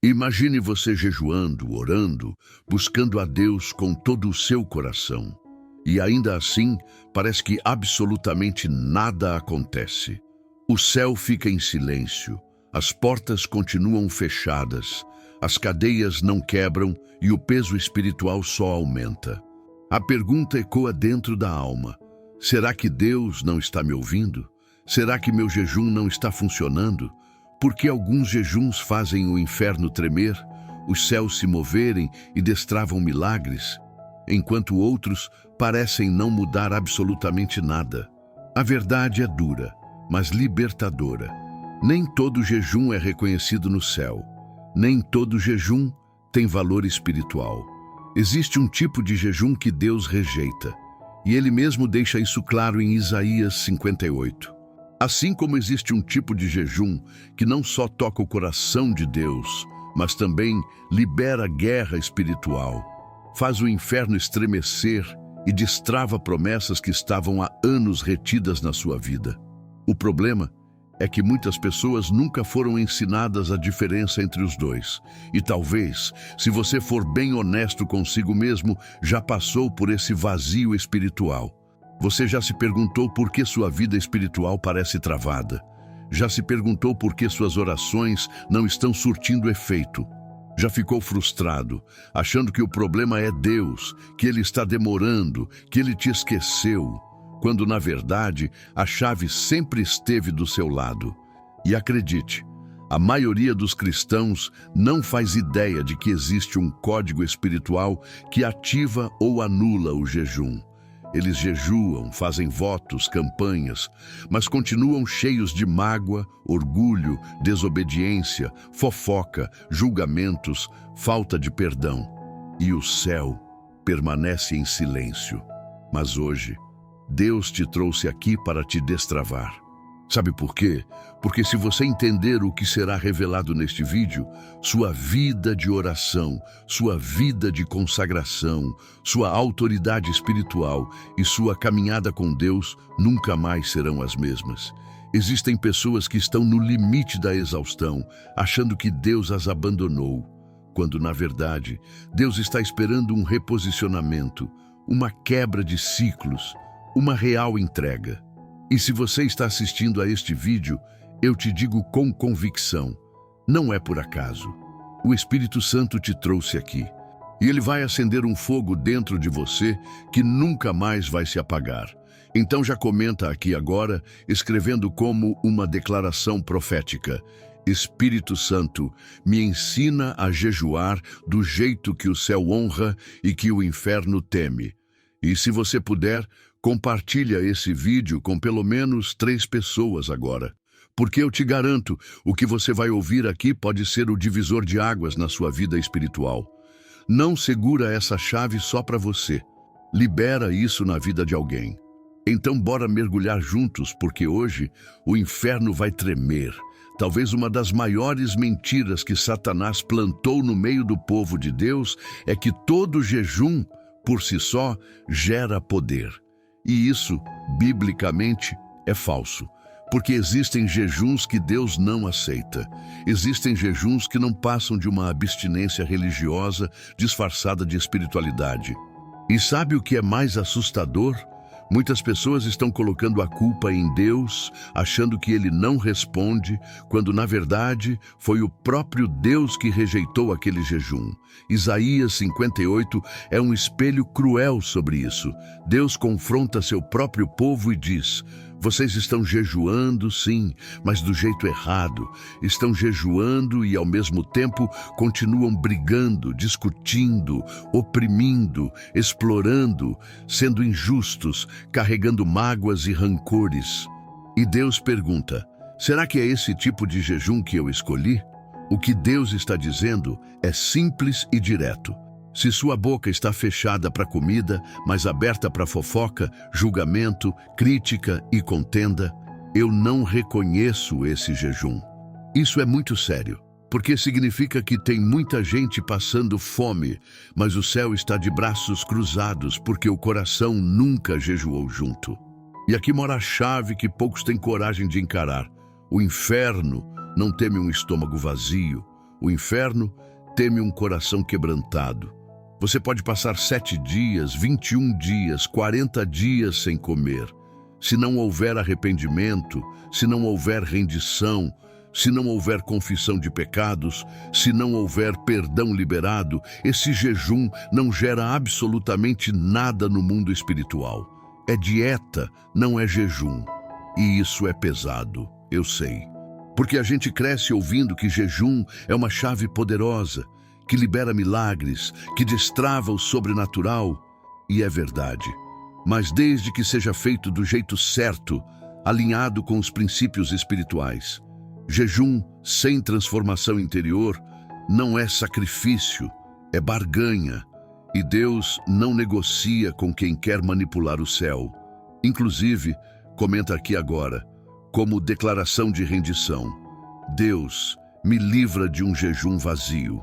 Imagine você jejuando, orando, buscando a Deus com todo o seu coração. E ainda assim, parece que absolutamente nada acontece. O céu fica em silêncio, as portas continuam fechadas, as cadeias não quebram e o peso espiritual só aumenta. A pergunta ecoa dentro da alma: será que Deus não está me ouvindo? Será que meu jejum não está funcionando? Por que alguns jejuns fazem o inferno tremer, os céus se moverem e destravam milagres, enquanto outros parecem não mudar absolutamente nada? A verdade é dura, mas libertadora. Nem todo jejum é reconhecido no céu. Nem todo jejum tem valor espiritual. Existe um tipo de jejum que Deus rejeita, e Ele mesmo deixa isso claro em Isaías 58. Assim como existe um tipo de jejum que não só toca o coração de Deus, mas também libera guerra espiritual, faz o inferno estremecer e destrava promessas que estavam há anos retidas na sua vida. O problema é que muitas pessoas nunca foram ensinadas a diferença entre os dois. E talvez, se você for bem honesto consigo mesmo, já passou por esse vazio espiritual. Você já se perguntou por que sua vida espiritual parece travada? Já se perguntou por que suas orações não estão surtindo efeito? Já ficou frustrado, achando que o problema é Deus, que Ele está demorando, que Ele te esqueceu, quando na verdade a chave sempre esteve do seu lado? E acredite, a maioria dos cristãos não faz ideia de que existe um código espiritual que ativa ou anula o jejum. Eles jejuam, fazem votos, campanhas, mas continuam cheios de mágoa, orgulho, desobediência, fofoca, julgamentos, falta de perdão. E o céu permanece em silêncio. Mas hoje, Deus te trouxe aqui para te destravar. Sabe por quê? Porque se você entender o que será revelado neste vídeo, sua vida de oração, sua vida de consagração, sua autoridade espiritual e sua caminhada com Deus nunca mais serão as mesmas. Existem pessoas que estão no limite da exaustão, achando que Deus as abandonou, quando na verdade Deus está esperando um reposicionamento, uma quebra de ciclos, uma real entrega. E se você está assistindo a este vídeo, eu te digo com convicção, não é por acaso. O Espírito Santo te trouxe aqui, e ele vai acender um fogo dentro de você que nunca mais vai se apagar. Então já comenta aqui agora, escrevendo como uma declaração profética: Espírito Santo, me ensina a jejuar do jeito que o céu honra e que o inferno teme. E se você puder, compartilha esse vídeo com pelo menos 3 pessoas agora. Porque eu te garanto, o que você vai ouvir aqui pode ser o divisor de águas na sua vida espiritual. Não segura essa chave só para você. Libera isso na vida de alguém. Então bora mergulhar juntos, porque hoje o inferno vai tremer. Talvez uma das maiores mentiras que Satanás plantou no meio do povo de Deus é que todo jejum, por si só, gera poder. E isso, biblicamente, é falso, porque existem jejuns que Deus não aceita. Existem jejuns que não passam de uma abstinência religiosa disfarçada de espiritualidade. E sabe o que é mais assustador? Muitas pessoas estão colocando a culpa em Deus, achando que Ele não responde, quando na verdade foi o próprio Deus que rejeitou aquele jejum. Isaías 58 é um espelho cruel sobre isso. Deus confronta seu próprio povo e diz: vocês estão jejuando, sim, mas do jeito errado. Estão jejuando e, ao mesmo tempo, continuam brigando, discutindo, oprimindo, explorando, sendo injustos, carregando mágoas e rancores. E Deus pergunta: será que é esse tipo de jejum que eu escolhi? O que Deus está dizendo é simples e direto. Se sua boca está fechada para comida, mas aberta para fofoca, julgamento, crítica e contenda, eu não reconheço esse jejum. Isso é muito sério, porque significa que tem muita gente passando fome, mas o céu está de braços cruzados porque o coração nunca jejuou junto. E aqui mora a chave que poucos têm coragem de encarar. O inferno não teme um estômago vazio. O inferno teme um coração quebrantado. Você pode passar 7 dias, 21 dias, 40 dias sem comer. Se não houver arrependimento, se não houver rendição, se não houver confissão de pecados, se não houver perdão liberado, esse jejum não gera absolutamente nada no mundo espiritual. É dieta, não é jejum. E isso é pesado, eu sei. Porque a gente cresce ouvindo que jejum é uma chave poderosa, que libera milagres, que destrava o sobrenatural. E é verdade. Mas desde que seja feito do jeito certo, alinhado com os princípios espirituais. Jejum sem transformação interior não é sacrifício, é barganha. E Deus não negocia com quem quer manipular o céu. Inclusive, comenta aqui agora, como declaração de rendição: Deus, me livra de um jejum vazio.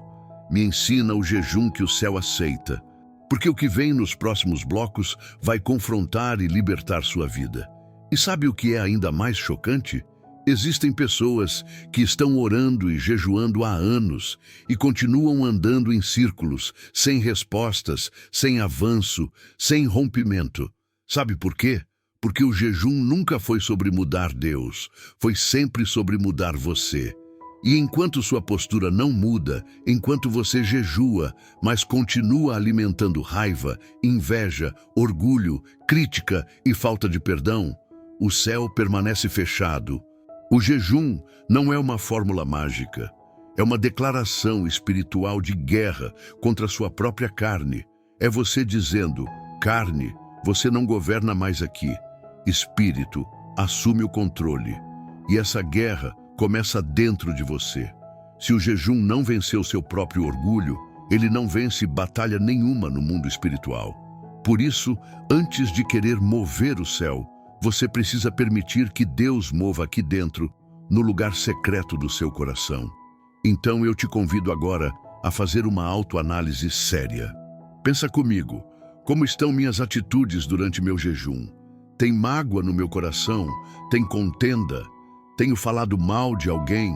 Me ensina o jejum que o céu aceita. Porque o que vem nos próximos blocos vai confrontar e libertar sua vida. E sabe o que é ainda mais chocante? Existem pessoas que estão orando e jejuando há anos e continuam andando em círculos, sem respostas, sem avanço, sem rompimento. Sabe por quê? Porque o jejum nunca foi sobre mudar Deus, foi sempre sobre mudar você. E enquanto sua postura não muda, enquanto você jejua, mas continua alimentando raiva, inveja, orgulho, crítica e falta de perdão, o céu permanece fechado. O jejum não é uma fórmula mágica, é uma declaração espiritual de guerra contra sua própria carne. É você dizendo: carne, você não governa mais aqui. Espírito, assume o controle. E essa guerra começa dentro de você. Se o jejum não venceu seu próprio orgulho, ele não vence batalha nenhuma no mundo espiritual. Por isso, antes de querer mover o céu, você precisa permitir que Deus mova aqui dentro, no lugar secreto do seu coração. Então eu te convido agora a fazer uma autoanálise séria. Pensa comigo, como estão minhas atitudes durante meu jejum? Tem mágoa no meu coração? Tem contenda? Tenho falado mal de alguém?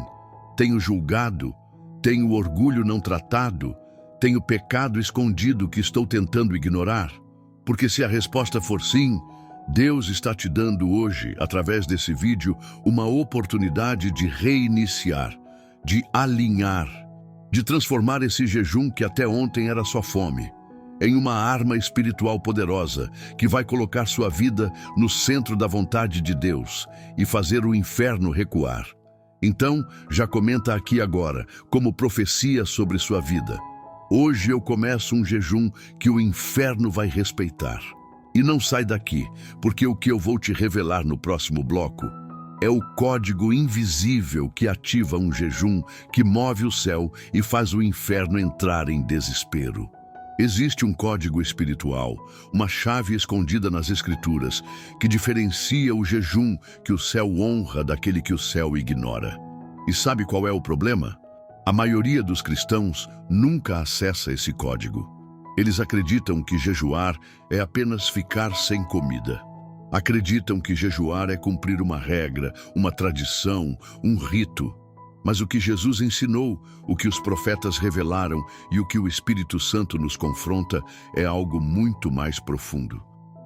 Tenho julgado? Tenho orgulho não tratado? Tenho pecado escondido que estou tentando ignorar? Porque se a resposta for sim, Deus está te dando hoje, através desse vídeo, uma oportunidade de reiniciar, de alinhar, de transformar esse jejum que até ontem era só fome, em uma arma espiritual poderosa que vai colocar sua vida no centro da vontade de Deus e fazer o inferno recuar. Então, já comenta aqui agora, como profecia sobre sua vida: hoje eu começo um jejum que o inferno vai respeitar. E não sai daqui, porque o que eu vou te revelar no próximo bloco é o código invisível que ativa um jejum que move o céu e faz o inferno entrar em desespero. Existe um código espiritual, uma chave escondida nas Escrituras, que diferencia o jejum que o céu honra daquele que o céu ignora. E sabe qual é o problema? A maioria dos cristãos nunca acessa esse código. Eles acreditam que jejuar é apenas ficar sem comida. Acreditam que jejuar é cumprir uma regra, uma tradição, um rito. Mas o que Jesus ensinou, o que os profetas revelaram e o que o Espírito Santo nos confronta é algo muito mais profundo.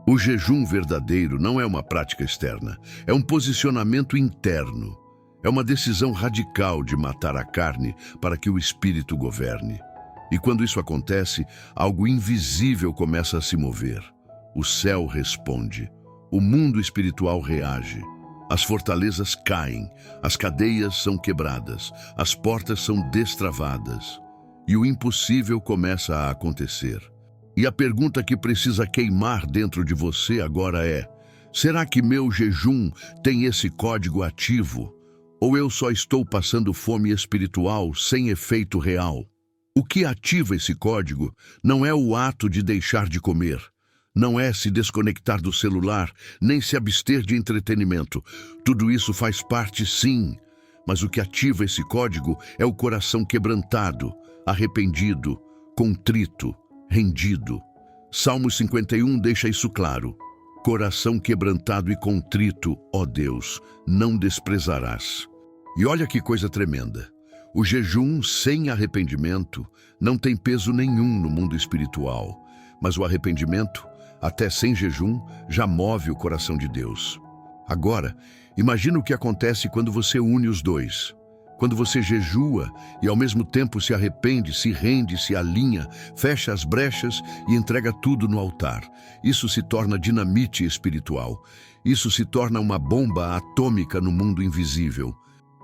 O jejum verdadeiro não é uma prática externa, é um posicionamento interno. É uma decisão radical de matar a carne para que o Espírito governe. E quando isso acontece, algo invisível começa a se mover. O céu responde. O mundo espiritual reage. As fortalezas caem, as cadeias são quebradas, as portas são destravadas. E o impossível começa a acontecer. E a pergunta que precisa queimar dentro de você agora é: será que meu jejum tem esse código ativo? Ou eu só estou passando fome espiritual sem efeito real? O que ativa esse código não é o ato de deixar de comer, não é se desconectar do celular, nem se abster de entretenimento. Tudo isso faz parte, sim, mas o que ativa esse código é o coração quebrantado, arrependido, contrito, rendido. Salmo 51 deixa isso claro. Coração quebrantado e contrito, ó Deus, não desprezarás. E olha que coisa tremenda. O jejum sem arrependimento não tem peso nenhum no mundo espiritual, mas o arrependimento, até sem jejum, já move o coração de Deus. Agora, imagina o que acontece quando você une os dois. Quando você jejua e ao mesmo tempo se arrepende, se rende, se alinha, fecha as brechas e entrega tudo no altar. Isso se torna dinamite espiritual. Isso se torna uma bomba atômica no mundo invisível.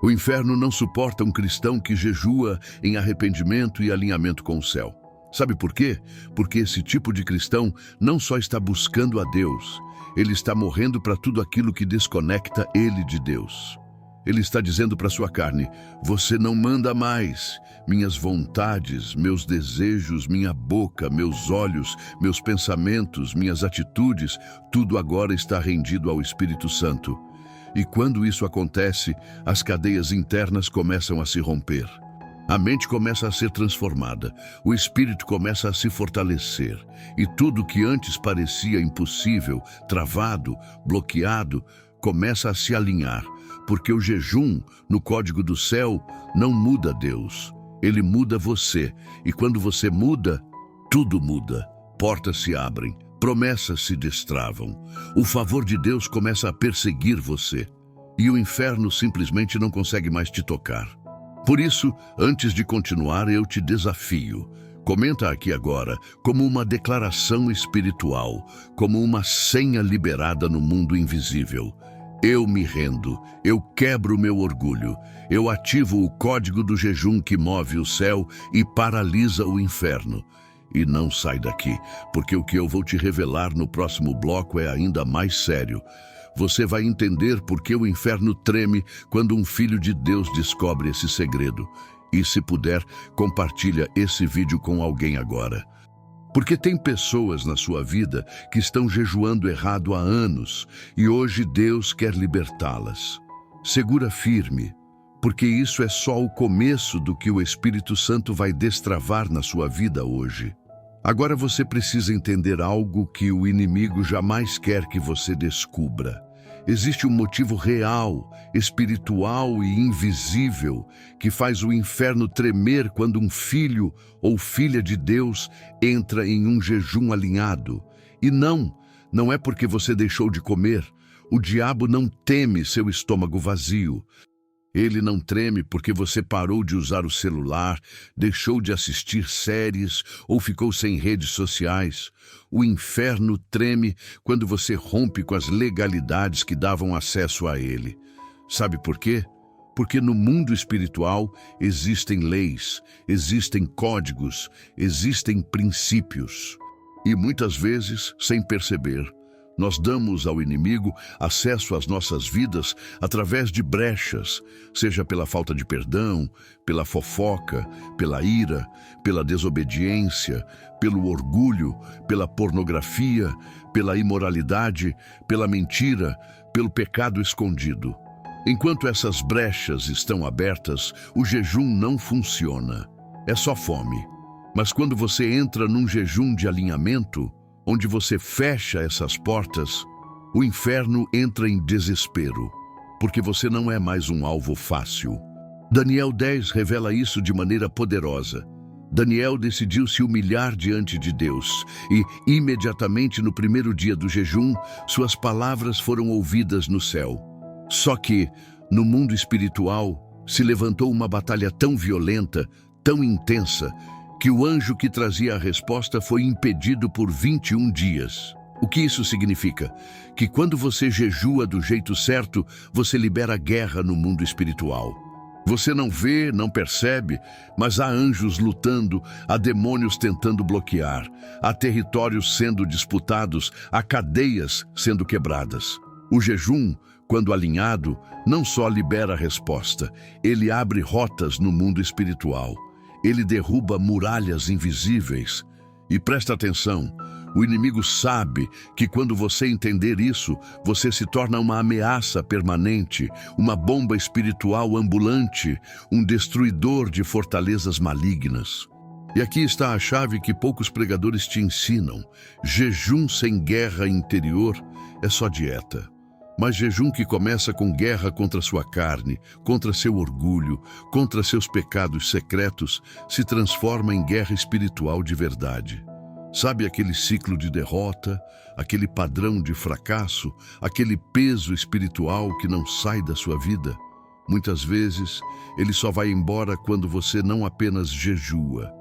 O inferno não suporta um cristão que jejua em arrependimento e alinhamento com o céu. Sabe por quê? Porque esse tipo de cristão não só está buscando a Deus, ele está morrendo para tudo aquilo que desconecta ele de Deus. Ele está dizendo para sua carne: você não manda mais. Minhas vontades, meus desejos, minha boca, meus olhos, meus pensamentos, minhas atitudes, tudo agora está rendido ao Espírito Santo. E quando isso acontece, as cadeias internas começam a se romper. A mente começa a ser transformada, o espírito começa a se fortalecer, e tudo que antes parecia impossível, travado, bloqueado, começa a se alinhar, porque o jejum, no código do céu, não muda Deus, ele muda você, e quando você muda, tudo muda, portas se abrem, promessas se destravam, o favor de Deus começa a perseguir você, e o inferno simplesmente não consegue mais te tocar. Por isso, antes de continuar, eu te desafio. Comenta aqui agora, como uma declaração espiritual, como uma senha liberada no mundo invisível. Eu me rendo, eu quebro o meu orgulho, eu ativo o código do jejum que move o céu e paralisa o inferno. E não sai daqui, porque o que eu vou te revelar no próximo bloco é ainda mais sério. Você vai entender por que o inferno treme quando um filho de Deus descobre esse segredo. E se puder, compartilha esse vídeo com alguém agora. Porque tem pessoas na sua vida que estão jejuando errado há anos e hoje Deus quer libertá-las. Segura firme, porque isso é só o começo do que o Espírito Santo vai destravar na sua vida hoje. Agora você precisa entender algo que o inimigo jamais quer que você descubra. Existe um motivo real, espiritual e invisível que faz o inferno tremer quando um filho ou filha de Deus entra em um jejum alinhado. E não é porque você deixou de comer. O diabo não teme seu estômago vazio. Ele não treme porque você parou de usar o celular, deixou de assistir séries ou ficou sem redes sociais. O inferno treme quando você rompe com as legalidades que davam acesso a ele. Sabe por quê? Porque no mundo espiritual existem leis, existem códigos, existem princípios. E muitas vezes, sem perceber, nós damos ao inimigo acesso às nossas vidas através de brechas, seja pela falta de perdão, pela fofoca, pela ira, pela desobediência, pelo orgulho, pela pornografia, pela imoralidade, pela mentira, pelo pecado escondido. Enquanto essas brechas estão abertas, o jejum não funciona. É só fome. Mas quando você entra num jejum de alinhamento, onde você fecha essas portas, o inferno entra em desespero, porque você não é mais um alvo fácil. Daniel 10 revela isso de maneira poderosa. Daniel decidiu se humilhar diante de Deus e, imediatamente no primeiro dia do jejum, suas palavras foram ouvidas no céu. Só que, no mundo espiritual, se levantou uma batalha tão violenta, tão intensa, que o anjo que trazia a resposta foi impedido por 21 dias. O que isso significa? Que quando você jejua do jeito certo, você libera guerra no mundo espiritual. Você não vê, não percebe, mas há anjos lutando, há demônios tentando bloquear, há territórios sendo disputados, há cadeias sendo quebradas. O jejum, quando alinhado, não só libera a resposta, ele abre rotas no mundo espiritual. Ele derruba muralhas invisíveis. E presta atenção, o inimigo sabe que quando você entender isso, você se torna uma ameaça permanente, uma bomba espiritual ambulante, um destruidor de fortalezas malignas. E aqui está a chave que poucos pregadores te ensinam. Jejum sem guerra interior é só dieta. Mas jejum que começa com guerra contra sua carne, contra seu orgulho, contra seus pecados secretos, se transforma em guerra espiritual de verdade. Sabe aquele ciclo de derrota, aquele padrão de fracasso, aquele peso espiritual que não sai da sua vida? Muitas vezes, ele só vai embora quando você não apenas jejua,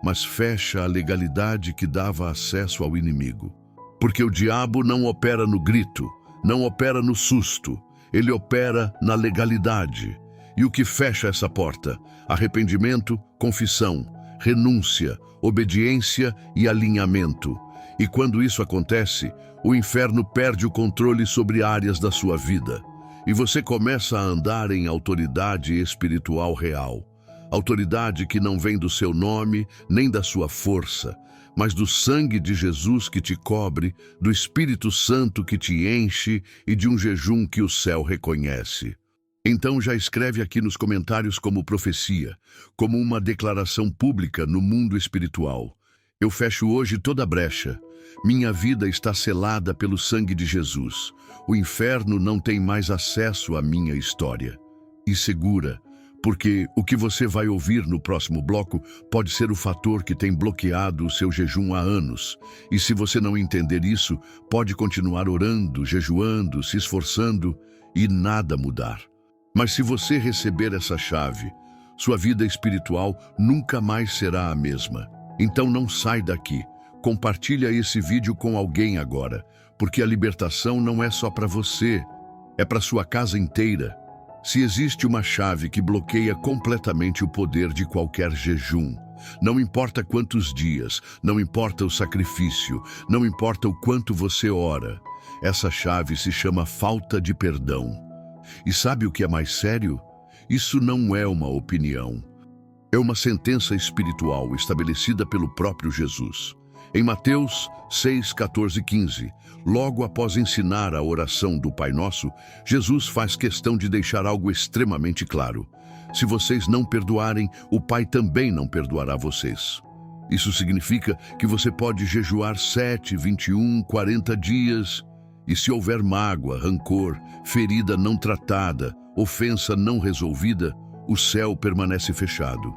mas fecha a legalidade que dava acesso ao inimigo. Porque o diabo não opera no grito, não opera no susto, ele opera na legalidade. E o que fecha essa porta? Arrependimento, confissão, renúncia, obediência e alinhamento. E quando isso acontece, o inferno perde o controle sobre áreas da sua vida. E você começa a andar em autoridade espiritual real. Autoridade que não vem do seu nome, nem da sua força, mas do sangue de Jesus que te cobre, do Espírito Santo que te enche e de um jejum que o céu reconhece. Então já escreve aqui nos comentários como profecia, como uma declaração pública no mundo espiritual. Eu fecho hoje toda a brecha. Minha vida está selada pelo sangue de Jesus. O inferno não tem mais acesso à minha história. E segura, porque o que você vai ouvir no próximo bloco pode ser o fator que tem bloqueado o seu jejum há anos. E se você não entender isso, pode continuar orando, jejuando, se esforçando e nada mudar. Mas se você receber essa chave, sua vida espiritual nunca mais será a mesma. Então não sai daqui. Compartilha esse vídeo com alguém agora, porque a libertação não é só para você, é para sua casa inteira. Se existe uma chave que bloqueia completamente o poder de qualquer jejum, não importa quantos dias, não importa o sacrifício, não importa o quanto você ora, essa chave se chama falta de perdão. E sabe o que é mais sério? Isso não é uma opinião. É uma sentença espiritual estabelecida pelo próprio Jesus. Em Mateus 6, 14 e 15, logo após ensinar a oração do Pai Nosso, Jesus faz questão de deixar algo extremamente claro. Se vocês não perdoarem, o Pai também não perdoará vocês. Isso significa que você pode jejuar 7, 21, 40 dias, e se houver mágoa, rancor, ferida não tratada, ofensa não resolvida, o céu permanece fechado.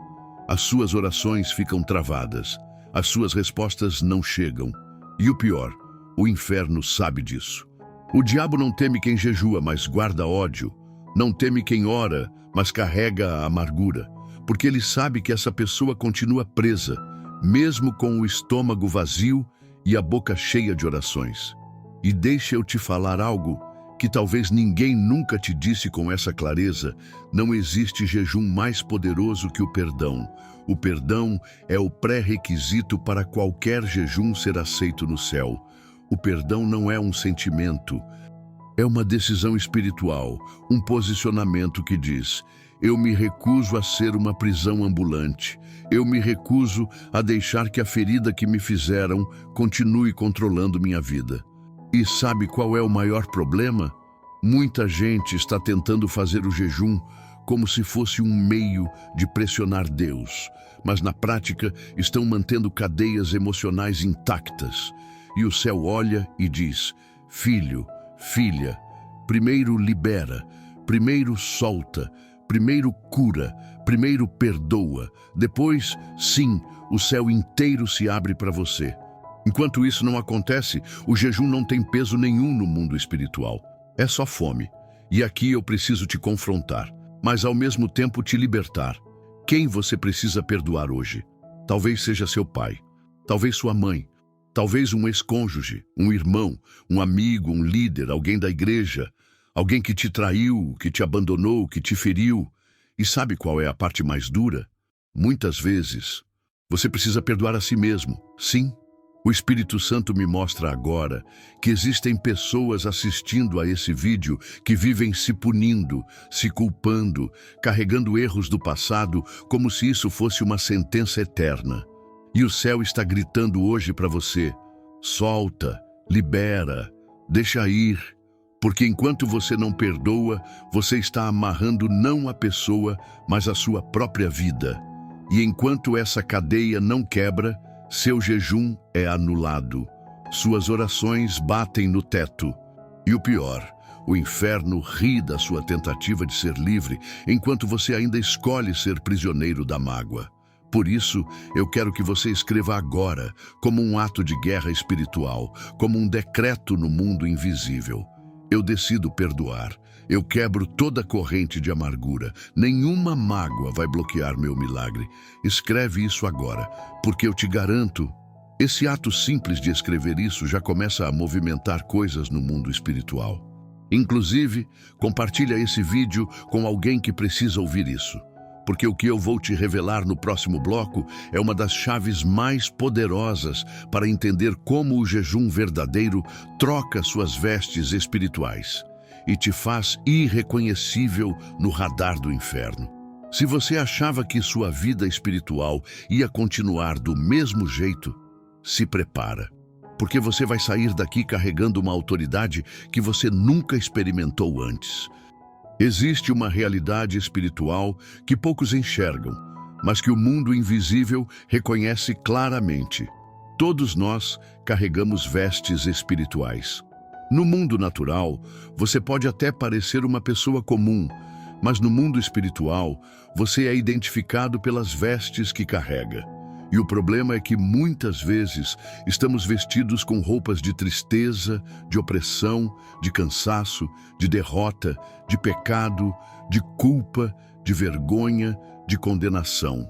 As suas orações ficam travadas. As suas respostas não chegam. E o pior, o inferno sabe disso. O diabo não teme quem jejua, mas guarda ódio. Não teme quem ora, mas carrega a amargura. Porque ele sabe que essa pessoa continua presa, mesmo com o estômago vazio e a boca cheia de orações. E deixa eu te falar algo que talvez ninguém nunca te disse com essa clareza: não existe jejum mais poderoso que o perdão. O perdão é o pré-requisito para qualquer jejum ser aceito no céu. O perdão não é um sentimento, é uma decisão espiritual, um posicionamento que diz: eu me recuso a ser uma prisão ambulante. Eu me recuso a deixar que a ferida que me fizeram continue controlando minha vida. E sabe qual é o maior problema? Muita gente está tentando fazer o jejum como se fosse um meio de pressionar Deus, mas na prática estão mantendo cadeias emocionais intactas. E o céu olha e diz: filho, filha, primeiro libera, primeiro solta, primeiro cura, primeiro perdoa, depois, sim, o céu inteiro se abre para você. Enquanto isso não acontece, o jejum não tem peso nenhum no mundo espiritual. É só fome. E aqui eu preciso te confrontar, mas ao mesmo tempo te libertar. Quem você precisa perdoar hoje? Talvez seja seu pai, talvez sua mãe, talvez um ex-cônjuge, um irmão, um amigo, um líder, alguém da igreja, alguém que te traiu, que te abandonou, que te feriu. E sabe qual é a parte mais dura? Muitas vezes, você precisa perdoar a si mesmo. Sim. O Espírito Santo me mostra agora que existem pessoas assistindo a esse vídeo que vivem se punindo, se culpando, carregando erros do passado como se isso fosse uma sentença eterna. E o céu está gritando hoje para você: solta, libera, deixa ir. Porque enquanto você não perdoa, você está amarrando não a pessoa, mas a sua própria vida. E enquanto essa cadeia não quebra, seu jejum é anulado. Suas orações batem no teto. E o pior, O inferno ri da sua tentativa de ser livre, enquanto você ainda escolhe ser prisioneiro da mágoa. Por isso, eu quero que você escreva agora, como um ato de guerra espiritual, como um decreto no mundo invisível. Eu decido perdoar. Eu quebro toda corrente de amargura. Nenhuma mágoa vai bloquear meu milagre. Escreve isso agora, porque eu te garanto, esse ato simples de escrever isso já começa a movimentar coisas no mundo espiritual. Inclusive, compartilha esse vídeo com alguém que precisa ouvir isso, porque o que eu vou te revelar no próximo bloco é uma das chaves mais poderosas para entender como o jejum verdadeiro troca suas vestes espirituais e te faz irreconhecível no radar do inferno. Se você achava que sua vida espiritual ia continuar do mesmo jeito, se prepara, porque você vai sair daqui carregando uma autoridade que você nunca experimentou antes. Existe uma realidade espiritual que poucos enxergam, mas que o mundo invisível reconhece claramente. Todos nós carregamos vestes espirituais. No mundo natural, você pode até parecer uma pessoa comum, mas no mundo espiritual, você é identificado pelas vestes que carrega. E o problema é que muitas vezes estamos vestidos com roupas de tristeza, de opressão, de cansaço, de derrota, de pecado, de culpa, de vergonha, de condenação.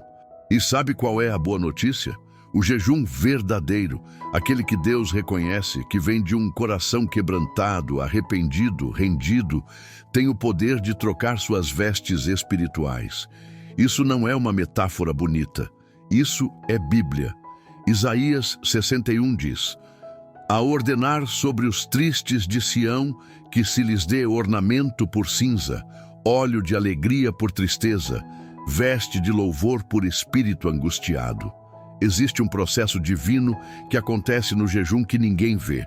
E sabe qual é a boa notícia? O jejum verdadeiro, aquele que Deus reconhece, que vem de um coração quebrantado, arrependido, rendido, tem o poder de trocar suas vestes espirituais. Isso não é uma metáfora bonita. Isso é Bíblia. Isaías 61 diz: a ordenar sobre os tristes de Sião que se lhes dê ornamento por cinza, óleo de alegria por tristeza, veste de louvor por espírito angustiado. Existe um processo divino que acontece no jejum que ninguém vê,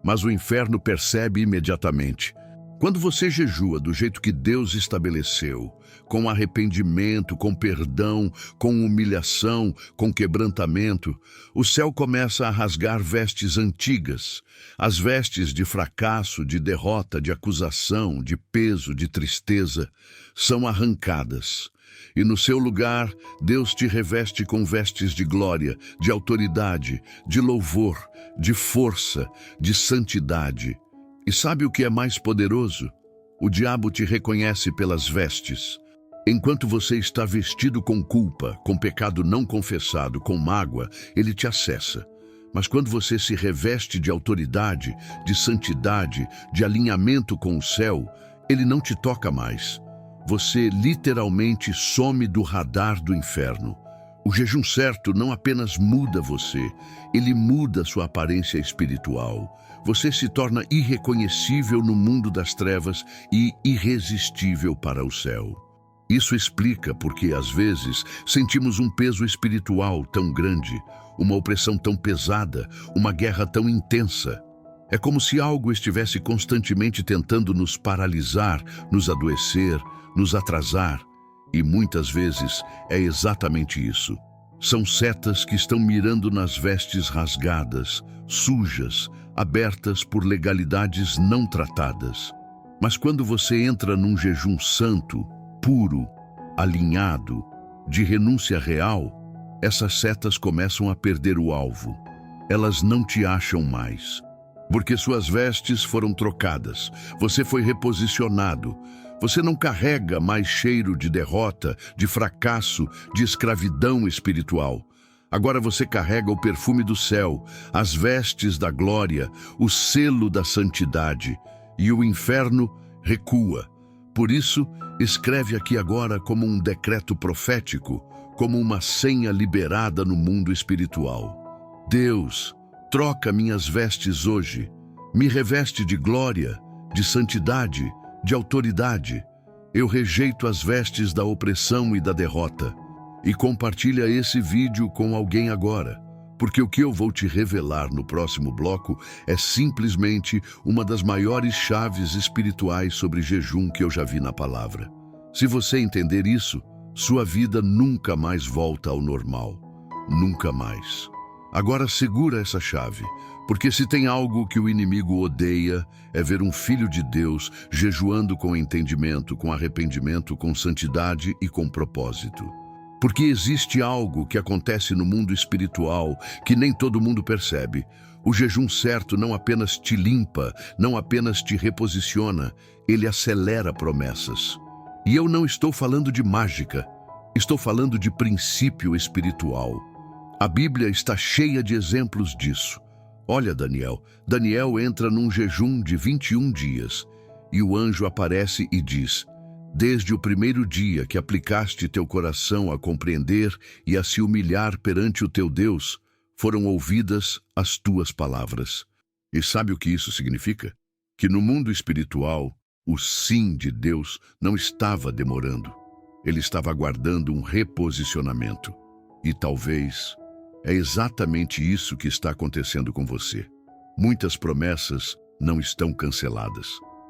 mas o inferno percebe imediatamente. Quando você jejua do jeito que Deus estabeleceu, com arrependimento, com perdão, com humilhação, com quebrantamento, o céu começa a rasgar vestes antigas, as vestes de fracasso, de derrota, de acusação, de peso, de tristeza, são arrancadas. E no seu lugar, Deus te reveste com vestes de glória, de autoridade, de louvor, de força, de santidade. E sabe o que é mais poderoso? O diabo te reconhece pelas vestes. Enquanto você está vestido com culpa, com pecado não confessado, com mágoa, ele te acessa. Mas quando você se reveste de autoridade, de santidade, de alinhamento com o céu, ele não te toca mais. Você literalmente some do radar do inferno. O jejum certo não apenas muda você, ele muda sua aparência espiritual. Você se torna irreconhecível no mundo das trevas e irresistível para o céu. Isso explica porque, às vezes, sentimos um peso espiritual tão grande, uma opressão tão pesada, uma guerra tão intensa. É como se algo estivesse constantemente tentando nos paralisar, nos adoecer, nos atrasar. E muitas vezes é exatamente isso. São setas que estão mirando nas vestes rasgadas, sujas, abertas por legalidades não tratadas. Mas quando você entra num jejum santo, puro, alinhado, de renúncia real, essas setas começam a perder o alvo. Elas não te acham mais. Porque suas vestes foram trocadas, você foi reposicionado. Você não carrega mais cheiro de derrota, de fracasso, de escravidão espiritual. Agora você carrega o perfume do céu, as vestes da glória, o selo da santidade, e o inferno recua. Por isso, escreve aqui agora como um decreto profético, como uma senha liberada no mundo espiritual. Deus, troca minhas vestes hoje, me reveste de glória, de santidade, de autoridade. Eu rejeito as vestes da opressão e da derrota. E compartilha esse vídeo com alguém agora, porque o que eu vou te revelar no próximo bloco é simplesmente uma das maiores chaves espirituais sobre jejum que eu já vi na palavra. Se você entender isso, sua vida nunca mais volta ao normal. Nunca mais. Agora segura essa chave, porque se tem algo que o inimigo odeia, é ver um filho de Deus jejuando com entendimento, com arrependimento, com santidade e com propósito. Porque existe algo que acontece no mundo espiritual que nem todo mundo percebe. O jejum certo não apenas te limpa, não apenas te reposiciona, ele acelera promessas. E eu não estou falando de mágica, estou falando de princípio espiritual. A Bíblia está cheia de exemplos disso. Olha, Daniel entra num jejum de 21 dias e o anjo aparece e diz: desde o primeiro dia que aplicaste teu coração a compreender e a se humilhar perante o teu Deus, foram ouvidas as tuas palavras. E sabe o que isso significa? Que no mundo espiritual, o sim de Deus não estava demorando. Ele estava aguardando um reposicionamento. E talvez é exatamente isso que está acontecendo com você. Muitas promessas não estão canceladas.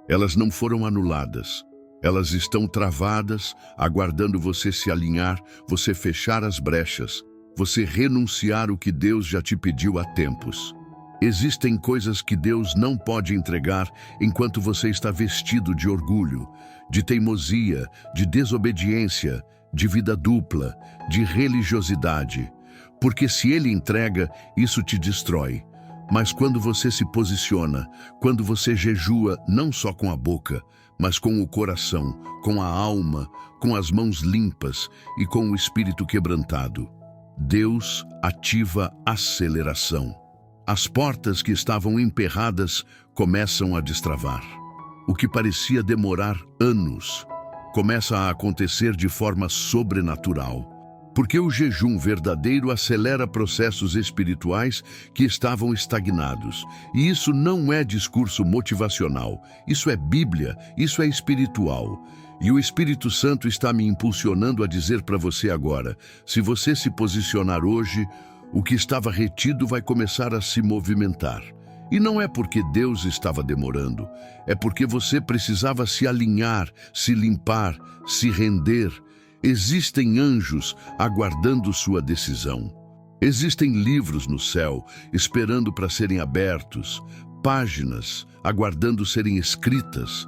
Elas não foram anuladas. Elas estão travadas, aguardando você se alinhar, você fechar as brechas, você renunciar o que Deus já te pediu há tempos. Existem coisas que Deus não pode entregar enquanto você está vestido de orgulho, de teimosia, de desobediência, de vida dupla, de religiosidade. Porque se Ele entrega, isso te destrói. Mas quando você se posiciona, quando você jejua não só com a boca, mas com o coração, com a alma, com as mãos limpas e com o espírito quebrantado, Deus ativa aceleração. As portas que estavam emperradas começam a destravar. O que parecia demorar anos começa a acontecer de forma sobrenatural. Porque o jejum verdadeiro acelera processos espirituais que estavam estagnados. E isso não é discurso motivacional, isso é Bíblia, isso é espiritual. E o Espírito Santo está me impulsionando a dizer para você agora, se você se posicionar hoje, o que estava retido vai começar a se movimentar. E não é porque Deus estava demorando, é porque você precisava se alinhar, se limpar, se render. Existem anjos aguardando sua decisão. Existem livros no céu esperando para serem abertos, páginas aguardando serem escritas,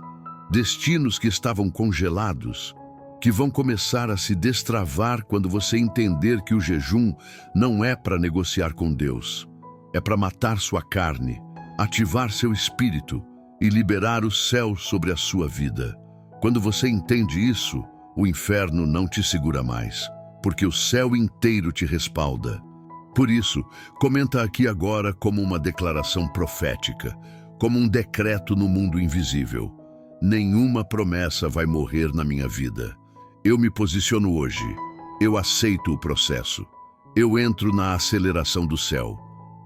destinos que estavam congelados, que vão começar a se destravar quando você entender que o jejum não é para negociar com Deus, é para matar sua carne, ativar seu espírito e liberar o céu sobre a sua vida. Quando você entende isso, o inferno não te segura mais, porque o céu inteiro te respalda. Por isso, comenta aqui agora como uma declaração profética, como um decreto no mundo invisível. Nenhuma promessa vai morrer na minha vida. Eu me posiciono hoje. Eu aceito o processo. Eu entro na aceleração do céu.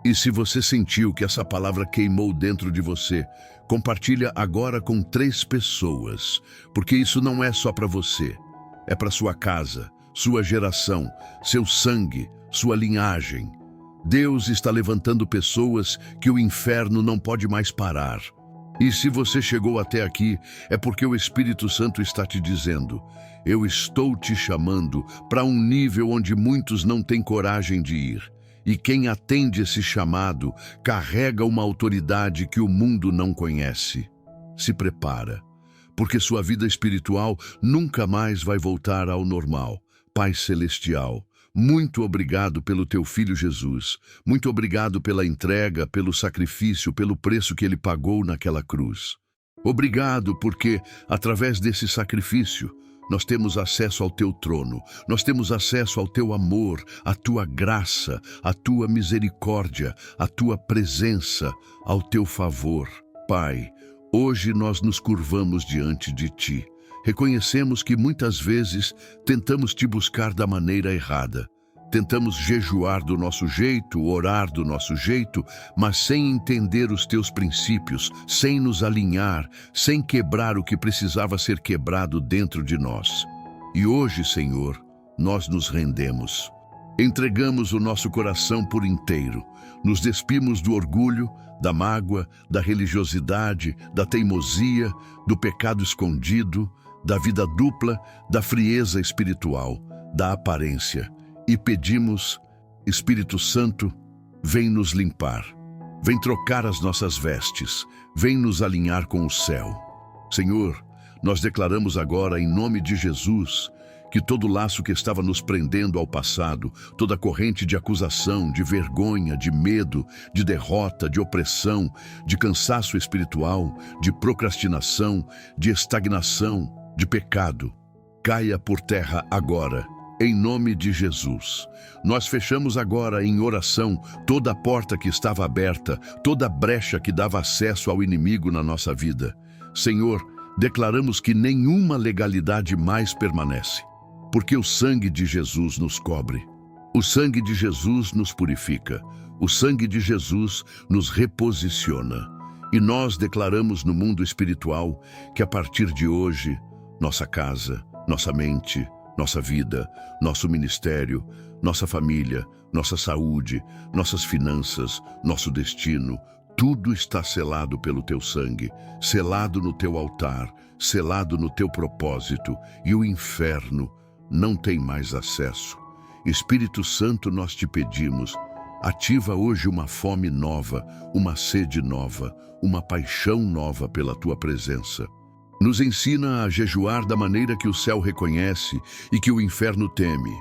E se você sentiu que essa palavra queimou dentro de você, compartilha agora com 3 pessoas, porque isso não é só para você. É para sua casa, sua geração, seu sangue, sua linhagem. Deus está levantando pessoas que o inferno não pode mais parar. E se você chegou até aqui, é porque o Espírito Santo está te dizendo: eu estou te chamando para um nível onde muitos não têm coragem de ir. E quem atende esse chamado carrega uma autoridade que o mundo não conhece. Se prepara, porque sua vida espiritual nunca mais vai voltar ao normal. Pai Celestial, muito obrigado pelo teu Filho Jesus. Muito obrigado pela entrega, pelo sacrifício, pelo preço que ele pagou naquela cruz. Obrigado porque, através desse sacrifício, nós temos acesso ao teu trono, nós temos acesso ao teu amor, à tua graça, à tua misericórdia, à tua presença, ao teu favor. Pai, hoje nós nos curvamos diante de ti. Reconhecemos que muitas vezes tentamos te buscar da maneira errada. Tentamos jejuar do nosso jeito, orar do nosso jeito, mas sem entender os teus princípios, sem nos alinhar, sem quebrar o que precisava ser quebrado dentro de nós. E hoje, Senhor, nós nos rendemos. Entregamos o nosso coração por inteiro. Nos despimos do orgulho, da mágoa, da religiosidade, da teimosia, do pecado escondido, da vida dupla, da frieza espiritual, da aparência. E pedimos, Espírito Santo, vem nos limpar. Vem trocar as nossas vestes. Vem nos alinhar com o céu. Senhor, nós declaramos agora, em nome de Jesus, que todo laço que estava nos prendendo ao passado, toda corrente de acusação, de vergonha, de medo, de derrota, de opressão, de cansaço espiritual, de procrastinação, de estagnação, de pecado, caia por terra agora, em nome de Jesus. Nós fechamos agora em oração toda a porta que estava aberta, toda a brecha que dava acesso ao inimigo na nossa vida. Senhor, declaramos que nenhuma legalidade mais permanece, porque o sangue de Jesus nos cobre. O sangue de Jesus nos purifica. O sangue de Jesus nos reposiciona. E nós declaramos no mundo espiritual que a partir de hoje, nossa casa, nossa mente, nossa vida, nosso ministério, nossa família, nossa saúde, nossas finanças, nosso destino, tudo está selado pelo teu sangue, selado no teu altar, selado no teu propósito, e o inferno não tem mais acesso. Espírito Santo, nós te pedimos, ativa hoje uma fome nova, uma sede nova, uma paixão nova pela tua presença. Nos ensina a jejuar da maneira que o céu reconhece e que o inferno teme.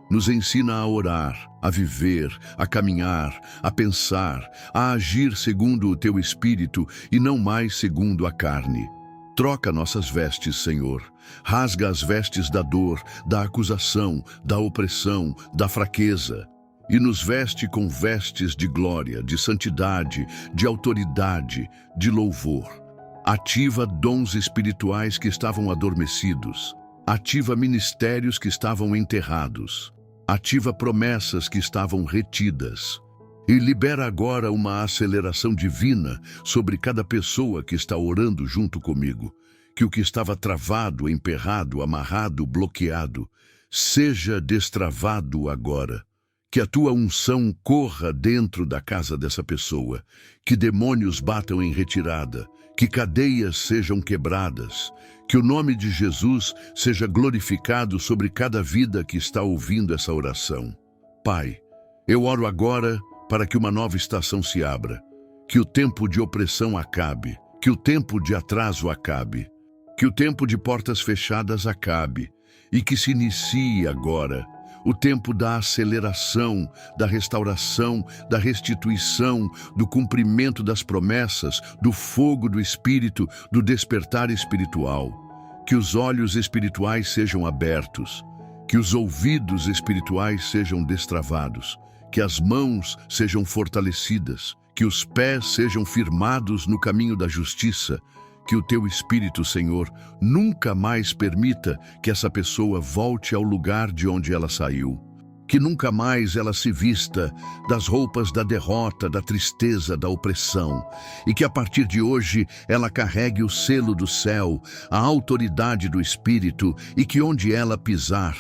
Nos ensina a orar, a viver, a caminhar, a pensar, a agir segundo o teu espírito e não mais segundo a carne. Troca nossas vestes, Senhor. Rasga as vestes da dor, da acusação, da opressão, da fraqueza. E nos veste com vestes de glória, de santidade, de autoridade, de louvor. Ativa dons espirituais que estavam adormecidos. Ativa ministérios que estavam enterrados. Ativa promessas que estavam retidas. E libera agora uma aceleração divina sobre cada pessoa que está orando junto comigo. Que o que estava travado, emperrado, amarrado, bloqueado, seja destravado agora. Que a tua unção corra dentro da casa dessa pessoa. Que demônios batam em retirada. Que cadeias sejam quebradas. Que o nome de Jesus seja glorificado sobre cada vida que está ouvindo essa oração. Pai, eu oro agora para que uma nova estação se abra. Que o tempo de opressão acabe. Que o tempo de atraso acabe. Que o tempo de portas fechadas acabe. E que se inicie agora o tempo da aceleração, da restauração, da restituição, do cumprimento das promessas, do fogo do Espírito, do despertar espiritual. Que os olhos espirituais sejam abertos, que os ouvidos espirituais sejam destravados, que as mãos sejam fortalecidas, que os pés sejam firmados no caminho da justiça. Que o teu Espírito, Senhor, nunca mais permita que essa pessoa volte ao lugar de onde ela saiu. Que nunca mais ela se vista das roupas da derrota, da tristeza, da opressão. E que a partir de hoje ela carregue o selo do céu, a autoridade do Espírito, e que onde ela pisar,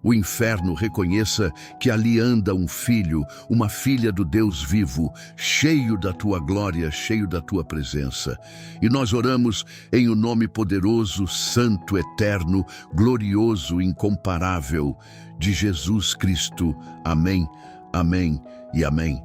o inferno reconheça que ali anda um filho, uma filha do Deus vivo, cheio da tua glória, cheio da tua presença. E nós oramos em o nome poderoso, santo, eterno, glorioso, incomparável de Jesus Cristo. Amém, amém e amém.